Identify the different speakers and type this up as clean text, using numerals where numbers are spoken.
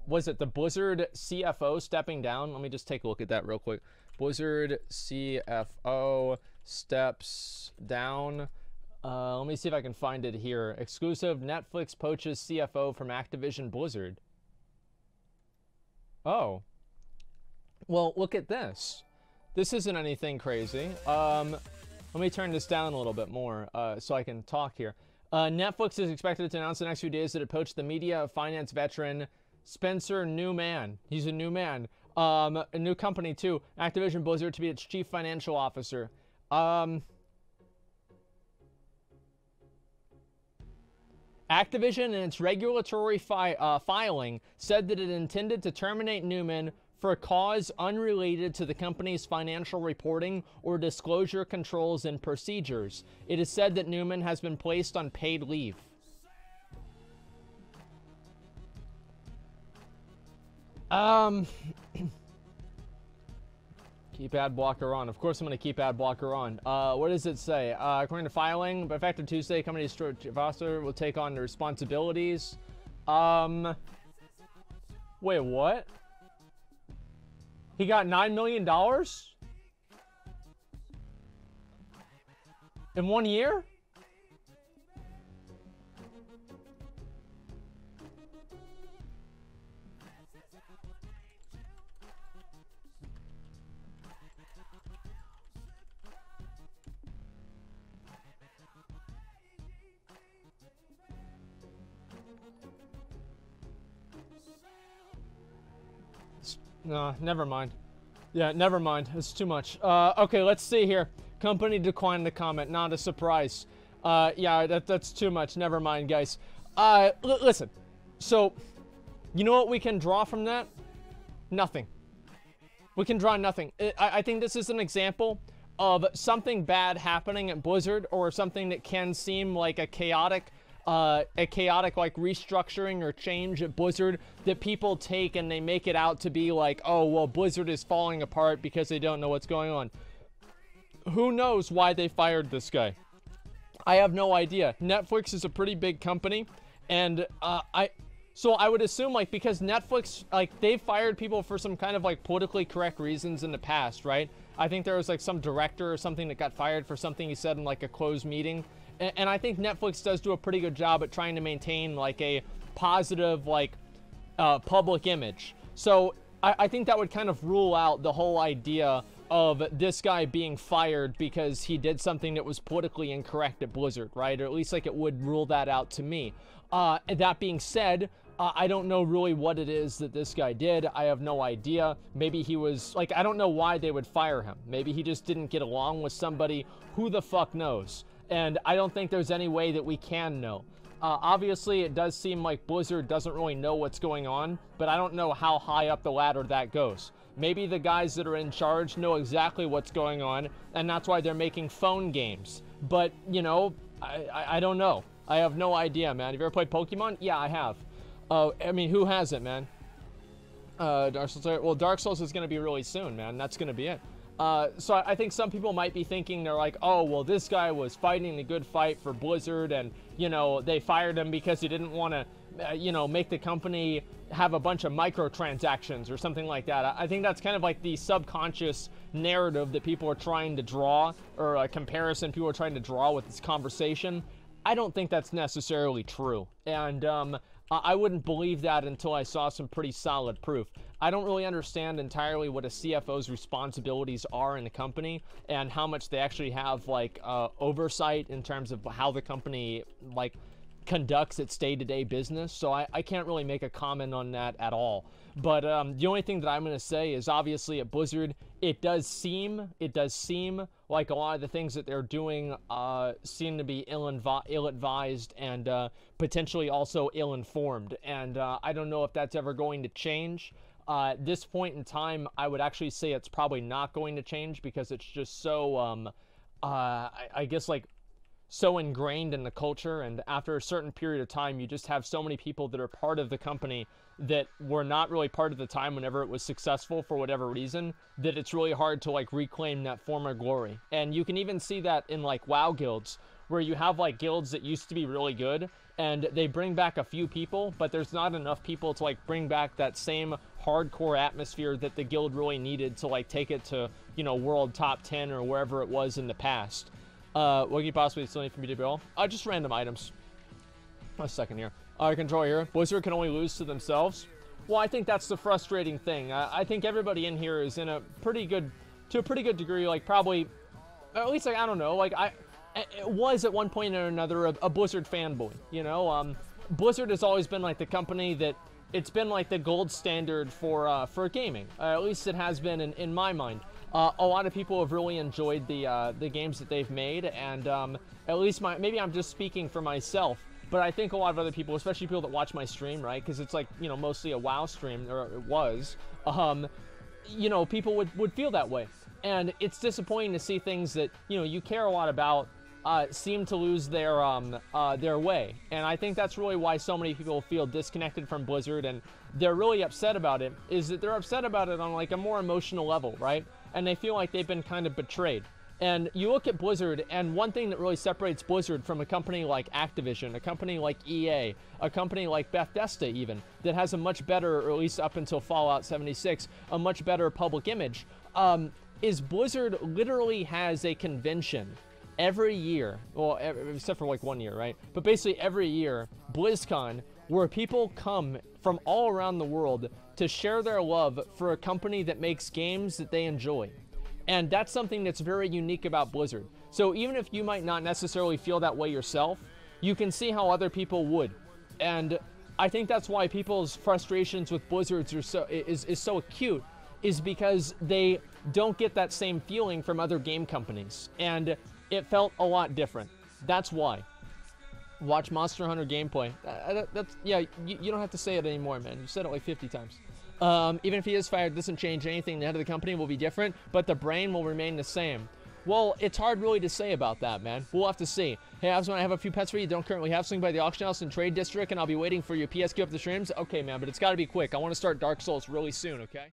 Speaker 1: was it the Blizzard CFO stepping down? Let me just take a look at that real quick. Blizzard CFO steps down. Let me see if I can find it here. Exclusive: Netflix poaches CFO from Activision Blizzard. Oh. Well, look at this. This isn't anything crazy. Let me turn this down a little bit more so I can talk here. Netflix is expected to announce in the next few days that it poached the media finance veteran Spencer Newman. He's a new man. A new company too, Activision Blizzard, to be its chief financial officer. Activision, in its regulatory filing, said that it intended to terminate Newman for a cause unrelated to the company's financial reporting or disclosure controls and procedures. It is said that Newman has been placed on paid leave. Keep ad blocker on. Of course I'm going to keep ad blocker on. What does it say? According to filing, effective Tuesday, company's officer will take on the responsibilities. Wait, what? He got $9 million? In 1 year? No, never mind. Yeah, never mind. It's too much. Okay, let's see here. Company declined to comment. Not a surprise. Yeah, that's too much. Never mind, guys. Listen. So, you know what we can draw from that? Nothing. We can draw nothing. I think this is an example of something bad happening at Blizzard, or something that can seem like a chaotic like restructuring or change at Blizzard that people take and they make it out to be like, oh, well, Blizzard is falling apart because they don't know what's going on. Who knows why they fired this guy? I have no idea. Netflix is a pretty big company, and so I would assume, like, because Netflix, like, they've fired people for some kind of like politically correct reasons in the past, right? I think there was like some director or something that got fired for something he said in like a closed meeting. And I think Netflix does do a pretty good job at trying to maintain like a positive like public image. So I think that would kind of rule out the whole idea of this guy being fired because he did something that was politically incorrect at Blizzard, right? Or at least like it would rule that out to me. That being said, I don't know really what it is that this guy did. I have no idea. Maybe he was like, I don't know why they would fire him. Maybe he just didn't get along with somebody. Who the fuck knows? And I don't think there's any way that we can know. Obviously, it does seem like Blizzard doesn't really know what's going on, but I don't know how high up the ladder that goes. Maybe the guys that are in charge know exactly what's going on, and that's why they're making phone games. But, you know, I don't know. I have no idea, man. Have you ever played Pokemon? Yeah, I have. I mean, who hasn't, man? Dark Souls. Well, Dark Souls is going to be really soon, man. That's going to be it. So I think some people might be thinking, they're like, oh, well, this guy was fighting a good fight for Blizzard, and, you know, they fired him because he didn't want to, you know, make the company have a bunch of microtransactions or something like that. I think that's kind of like the subconscious narrative that people are trying to draw, or a comparison people are trying to draw with this conversation. I don't think that's necessarily true. And, I wouldn't believe that until I saw some pretty solid proof. I don't really understand entirely what a CFO's responsibilities are in a company and how much they actually have like oversight in terms of how the company like conducts its day-to-day business. So I can't really make a comment on that at all. But the only thing that I'm going to say is, obviously at Blizzard, it does seem like a lot of the things that they're doing seem to be ill-advised and potentially also ill-informed. And I don't know if that's ever going to change. At this point in time, I would actually say it's probably not going to change, because it's just so, I guess, like, so ingrained in the culture, and after a certain period of time, you just have so many people that are part of the company that were not really part of the time whenever it was successful for whatever reason, that it's really hard to like reclaim that former glory. And you can even see that in like WoW guilds, where you have like guilds that used to be really good and they bring back a few people, but there's not enough people to like bring back that same hardcore atmosphere that the guild really needed to like take it to, you know, world top 10 or wherever it was in the past. What can you possibly still need from me to build? Just random items. A second here. Control here. Blizzard can only lose to themselves. Well, I think that's the frustrating thing. I think everybody in here is in a pretty good, to a pretty good degree, like probably, at least like, I don't know, like it was at one point or another a Blizzard fanboy, you know? Blizzard has always been like the company that, it's been like the gold standard for gaming. At least it has been in my mind. A lot of people have really enjoyed the games that they've made, and at least maybe I'm just speaking for myself, but I think a lot of other people, especially people that watch my stream, right? Because it's like, you know, mostly a WoW stream, or it was, you know, people would feel that way. And it's disappointing to see things that, you know, you care a lot about seem to lose their way. And I think that's really why so many people feel disconnected from Blizzard, and they're really upset about it, is that they're upset about it on like a more emotional level, right? And they feel like they've been kind of betrayed. And you look at Blizzard, and one thing that really separates Blizzard from a company like Activision, a company like EA, a company like Bethesda even, that has a much better, or at least up until Fallout 76, a much better public image, is Blizzard literally has a convention every year, well, except for like 1 year, right? But basically every year, BlizzCon, where people come from all around the world to share their love for a company that makes games that they enjoy. And that's something that's very unique about Blizzard. So even if you might not necessarily feel that way yourself, you can see how other people would. And I think that's why people's frustrations with Blizzards are is so acute, is because they don't get that same feeling from other game companies. And it felt a lot different. That's why. Watch Monster Hunter gameplay. That's, yeah, you don't have to say it anymore, man. You said it like 50 times. Even if he is fired, it doesn't change anything. The head of the company will be different, but the brain will remain the same. Well, it's hard really to say about that, man. We'll have to see. Hey, I have a few pets for you. Don't currently have something by the auction house and trade district, and I'll be waiting for your PSQ up the streams. Okay, man, but it's got to be quick. I want to start Dark Souls really soon, okay?